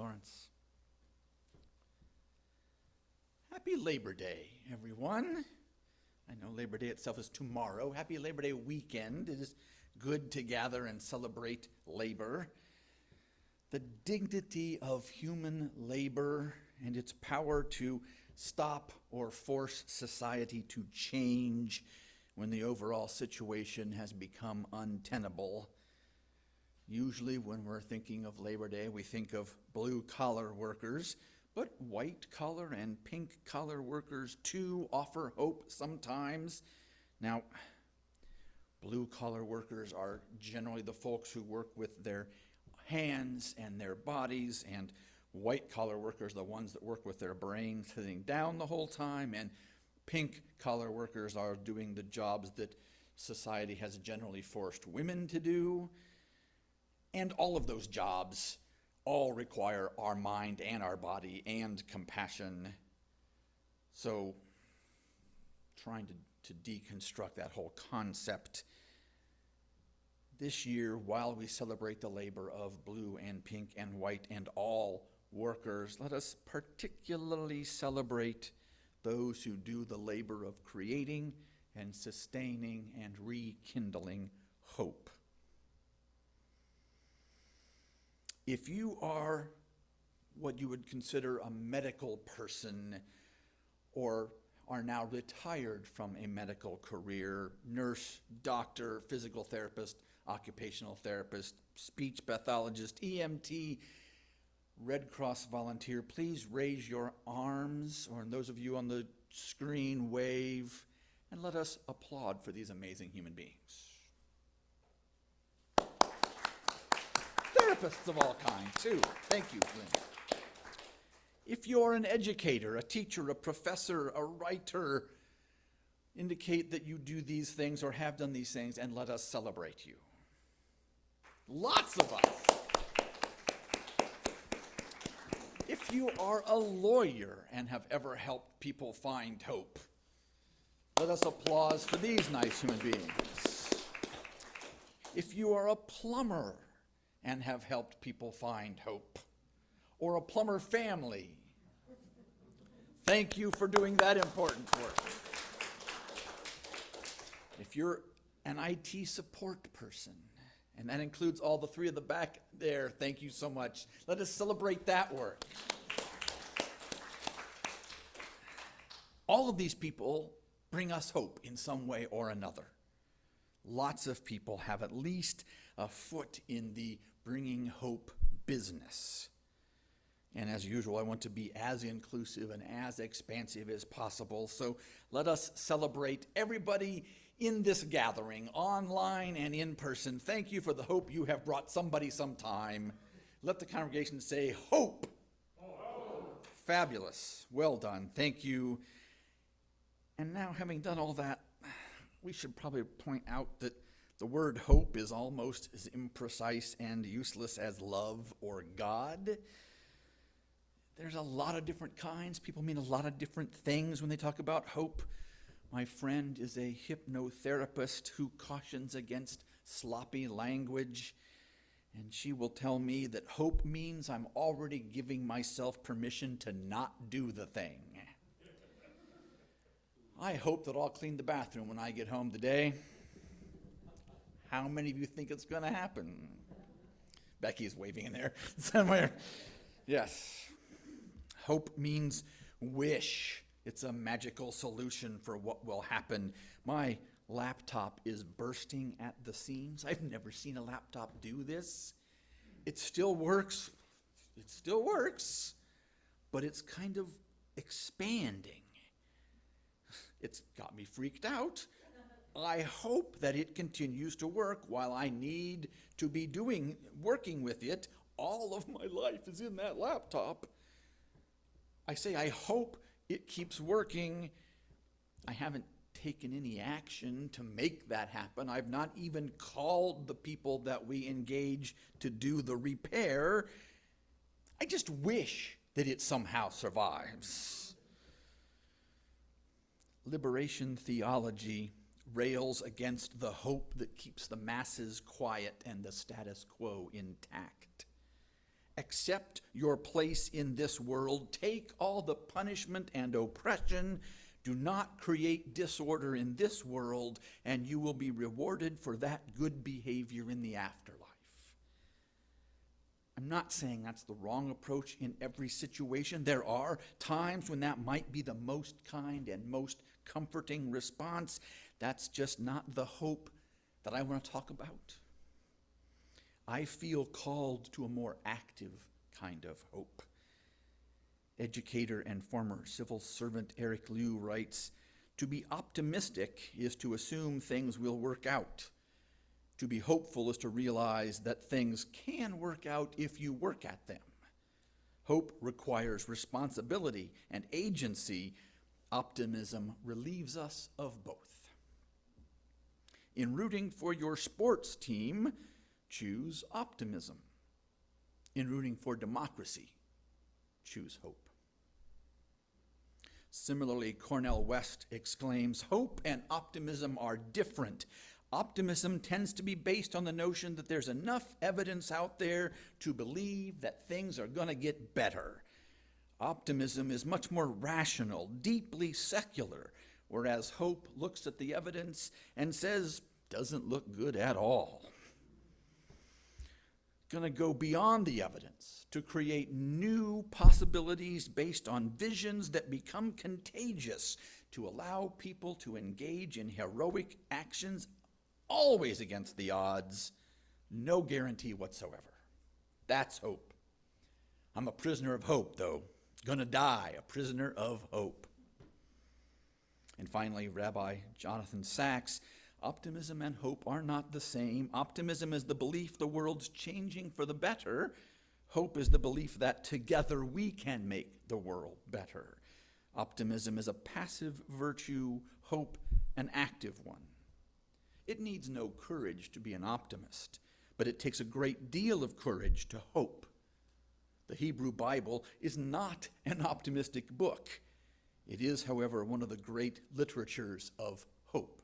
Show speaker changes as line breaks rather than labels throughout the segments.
Lawrence. Happy Labor Day, everyone. I know Labor Day itself is tomorrow. Happy Labor Day weekend. It is good to gather and celebrate labor. The dignity of human labor and its power to stop or force society to change when the overall situation has become untenable. Usually when we're thinking of Labor Day, we think of blue-collar workers, but white-collar and pink-collar workers too offer hope sometimes. Now, blue-collar workers are generally the folks who work with their hands and their bodies, and white-collar workers are the ones that work with their brain sitting down the whole time, and pink-collar workers are doing the jobs that society has generally forced women to do. And all of those jobs all require our mind and our body and compassion. So trying to deconstruct that whole concept. This year, while we celebrate the labor of blue and pink and white and all workers, let us particularly celebrate those who do the labor of creating and sustaining and rekindling hope. If you are what you would consider a medical person or are now retired from a medical career, nurse, doctor, physical therapist, occupational therapist, speech pathologist, EMT, Red Cross volunteer, please raise your arms, or those of you on the screen, wave, and let us applaud for these amazing human beings. Therapists of all kinds, too. Thank you, Lynn. If you're an educator, a teacher, a professor, a writer, indicate that you do these things or have done these things, and let us celebrate you. Lots of us. If you are a lawyer and have ever helped people find hope, let us applaud for these nice human beings. If you are a plumber and have helped people find hope, or a plumber family, thank you for doing that important work. If you're an IT support person, and that includes all the three of the back there, thank you so much. Let us celebrate that work. All of these people bring us hope in some way or another. Lots of people have at least a foot in the bringing hope business. And as usual, I want to be as inclusive and as expansive as possible. So let us celebrate everybody in this gathering, online and in person. Thank you for the hope you have brought somebody sometime. Let the congregation say, hope. Hope. Fabulous. Well done. Thank you. And now, having done all that, we should probably point out that the word hope is almost as imprecise and useless as love or God. There's a lot of different kinds. People mean a lot of different things when they talk about hope. My friend is a hypnotherapist who cautions against sloppy language, and she will tell me that hope means I'm already giving myself permission to not do the thing. I hope that I'll clean the bathroom when I get home today. How many of you think it's going to happen? Becky's waving in there somewhere. Yes. Hope means wish. It's a magical solution for what will happen. My laptop is bursting at the seams. I've never seen a laptop do this. It still works. It still works, but it's kind of expanding. It's got me freaked out. I hope that it continues to work while I need to be working with it. All of my life is in that laptop. I say I hope it keeps working. I haven't taken any action to make that happen. I've not even called the people that we engage to do the repair. I just wish that it somehow survives. Liberation theology rails against the hope that keeps the masses quiet and the status quo intact. Accept your place in this world. Take all the punishment and oppression. Do not create disorder in this world, and you will be rewarded for that good behavior in the afterlife. I'm not saying that's the wrong approach in every situation. There are times when that might be the most kind and most comforting response. That's just not the hope that I want to talk about. I feel called to a more active kind of hope. Educator and former civil servant Eric Liu writes, "To be optimistic is to assume things will work out. To be hopeful is to realize that things can work out if you work at them. Hope requires responsibility and agency. Optimism relieves us of both." In rooting for your sports team, choose optimism. In rooting for democracy, choose hope. Similarly, Cornel West exclaims, "Hope and optimism are different. Optimism tends to be based on the notion that there's enough evidence out there to believe that things are going to get better. Optimism is much more rational, deeply secular, whereas hope looks at the evidence and says, doesn't look good at all." Going to go beyond the evidence to create new possibilities based on visions that become contagious, to allow people to engage in heroic actions always against the odds, no guarantee whatsoever. That's hope. I'm a prisoner of hope, though. Gonna die a prisoner of hope. And finally, Rabbi Jonathan Sacks, optimism and hope are not the same. Optimism is the belief the world's changing for the better. Hope is the belief that together we can make the world better. Optimism is a passive virtue, hope an active one. It needs no courage to be an optimist, but it takes a great deal of courage to hope. The Hebrew Bible is not an optimistic book. It is, however, one of the great literatures of hope.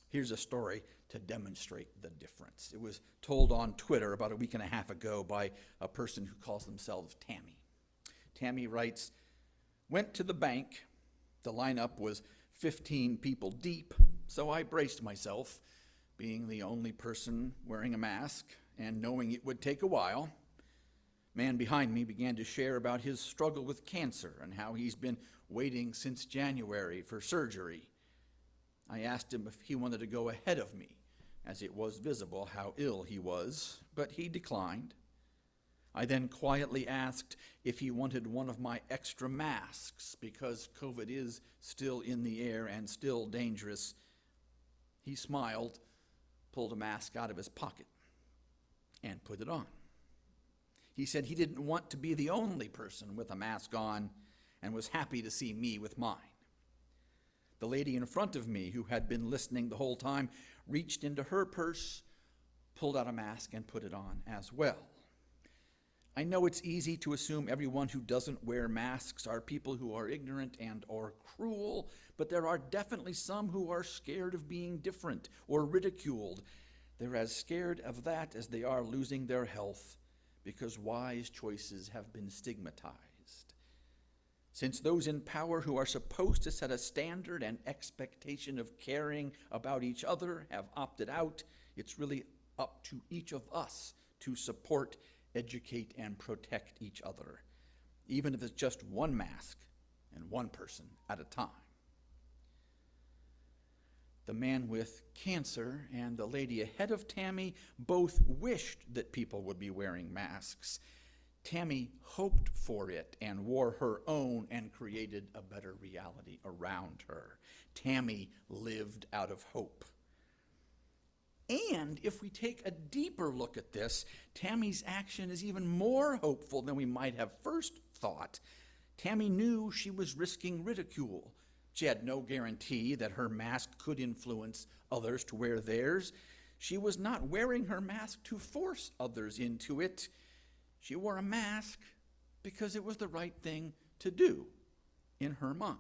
Here's a story to demonstrate the difference. It was told on Twitter about a week and a half ago by a person who calls themselves Tammy. Tammy writes, "Went to the bank. The lineup was 15 people deep, so I braced myself, being the only person wearing a mask and knowing it would take a while. Man behind me began to share about his struggle with cancer and how he's been waiting since January for surgery. I asked him if he wanted to go ahead of me, as it was visible how ill he was, but he declined. I then quietly asked if he wanted one of my extra masks, because COVID is still in the air and still dangerous. He smiled, pulled a mask out of his pocket, and put it on. He said he didn't want to be the only person with a mask on and was happy to see me with mine. The lady in front of me, who had been listening the whole time, reached into her purse, pulled out a mask, and put it on as well. I know it's easy to assume everyone who doesn't wear masks are people who are ignorant and or cruel, but there are definitely some who are scared of being different or ridiculed. They're as scared of that as they are losing their health, because wise choices have been stigmatized. Since those in power who are supposed to set a standard and expectation of caring about each other have opted out, it's really up to each of us to support, educate, and protect each other, even if it's just one mask and one person at a time. The man with cancer and the lady ahead of Tammy both wished that people would be wearing masks. Tammy hoped for it and wore her own and created a better reality around her. Tammy lived out of hope. And if we take a deeper look at this, Tammy's action is even more hopeful than we might have first thought. Tammy knew she was risking ridicule. She had no guarantee that her mask could influence others to wear theirs. She was not wearing her mask to force others into it. She wore a mask because it was the right thing to do in her mind.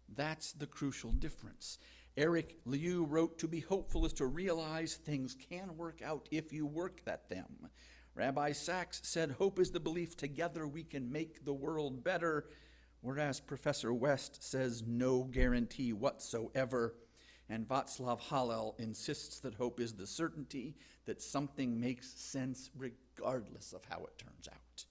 That's the crucial difference. Eric Liu wrote, "To be hopeful is to realize things can work out if you work at them. Rabbi Sachs said, hope is the belief together we can make the world better, whereas Professor West says no guarantee whatsoever. And Václav Havel insists that hope is the certainty that something makes sense regardless of how it turns out.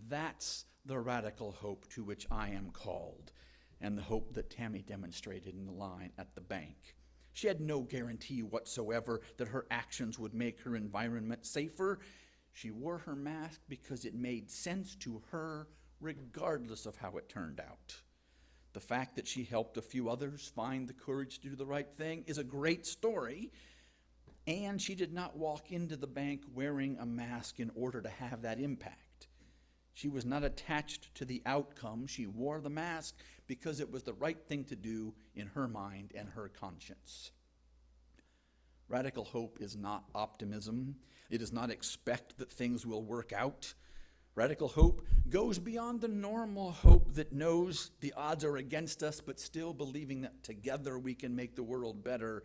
That's the radical hope to which I am called, and the hope that Tammy demonstrated in the line at the bank. She had no guarantee whatsoever that her actions would make her environment safer. She wore her mask because it made sense to her regardless of how it turned out. The fact that she helped a few others find the courage to do the right thing is a great story, and she did not walk into the bank wearing a mask in order to have that impact. She was not attached to the outcome. She wore the mask because it was the right thing to do in her mind and her conscience. Radical hope is not optimism. It does not expect that things will work out. Radical hope goes beyond the normal hope that knows the odds are against us, but still believing that together we can make the world better.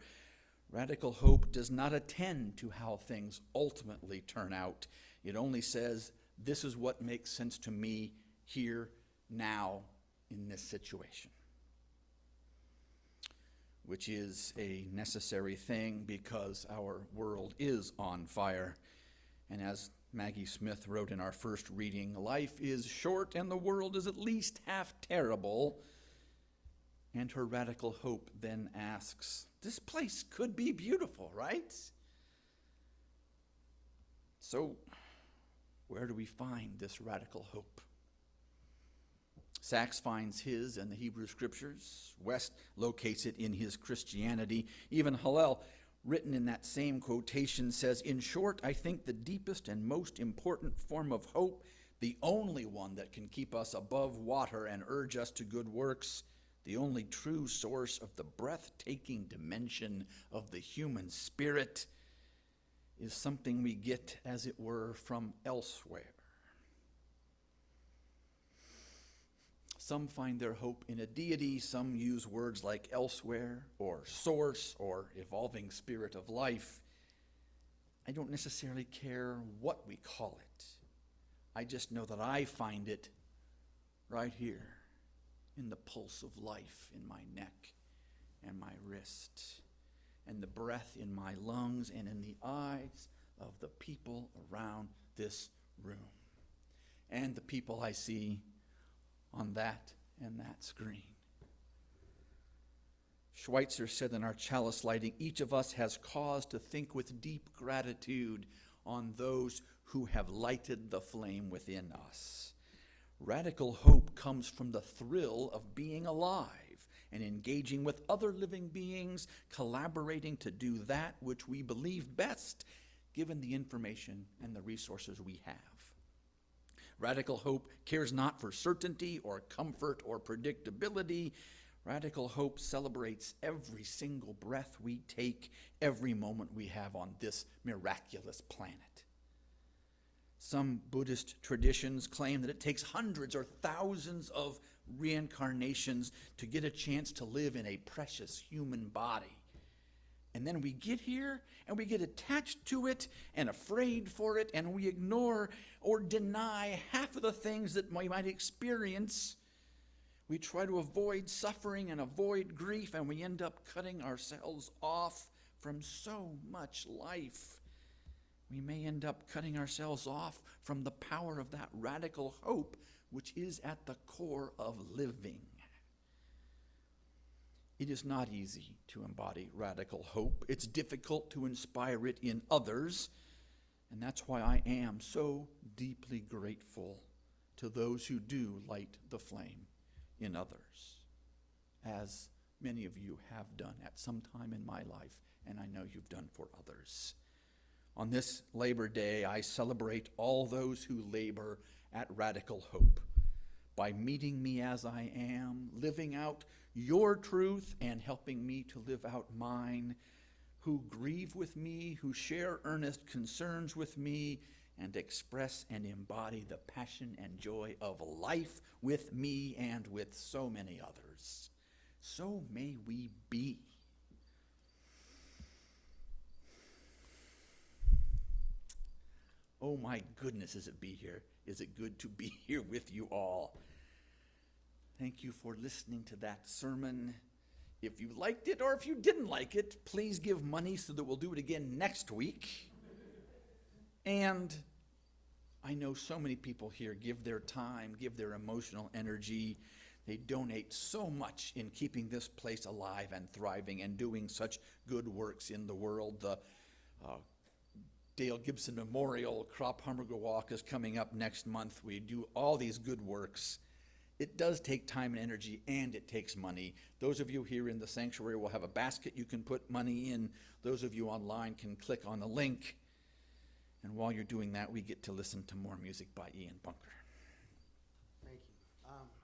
Radical hope does not attend to how things ultimately turn out. It only says, this is what makes sense to me here, now, in this situation. Which is a necessary thing because our world is on fire. And as Maggie Smith wrote in our first reading, life is short and the world is at least half terrible. And her radical hope then asks, this place could be beautiful, right? So, where do we find this radical hope? Sachs finds his in the Hebrew Scriptures. West locates it in his Christianity. Even Hillel, written in that same quotation, says, in short, I think the deepest and most important form of hope, the only one that can keep us above water and urge us to good works, the only true source of the breathtaking dimension of the human spirit, is something we get, as it were, from elsewhere. Some find their hope in a deity. Some use words like elsewhere or source or evolving spirit of life. I don't necessarily care what we call it. I just know that I find it right here in the pulse of life in my neck and my wrist, and the breath in my lungs and in the eyes of the people around this room, and the people I see on that and that screen. Schweitzer said in our chalice lighting, each of us has cause to think with deep gratitude on those who have lighted the flame within us. Radical hope comes from the thrill of being alive and engaging with other living beings, collaborating to do that which we believe best, given the information and the resources we have. Radical hope cares not for certainty or comfort or predictability. Radical hope celebrates every single breath we take, every moment we have on this miraculous planet. Some Buddhist traditions claim that it takes hundreds or thousands of reincarnations to get a chance to live in a precious human body. And then we get here and we get attached to it and afraid for it, and we ignore or deny half of the things that we might experience. We try to avoid suffering and avoid grief, and we end up cutting ourselves off from so much life. We may end up cutting ourselves off from the power of that radical hope which is at the core of living. It is not easy to embody radical hope. It's difficult to inspire it in others, and that's why I am so deeply grateful to those who do light the flame in others, as many of you have done at some time in my life, and I know you've done for others. On this Labor Day, I celebrate all those who labor at radical hope by meeting me as I am, living out your truth and helping me to live out mine, who grieve with me, who share earnest concerns with me, and express and embody the passion and joy of life with me and with so many others. So may we be. Oh, oh my goodness, is it good to be here with you all. Thank you for listening to that sermon. If you liked it or if you didn't like it, please give money so that we'll do it again next week. And I know so many people here give their time, give their emotional energy. They donate so much in keeping this place alive and thriving and doing such good works in the world. The Dale Gibson Memorial Crop Hamburger Walk is coming up next month. We do all these good works. It does take time and energy, and it takes money. Those of you here in the sanctuary will have a basket you can put money in. Those of you online can click on the link. And while you're doing that, we get to listen to more music by Ian Bunker.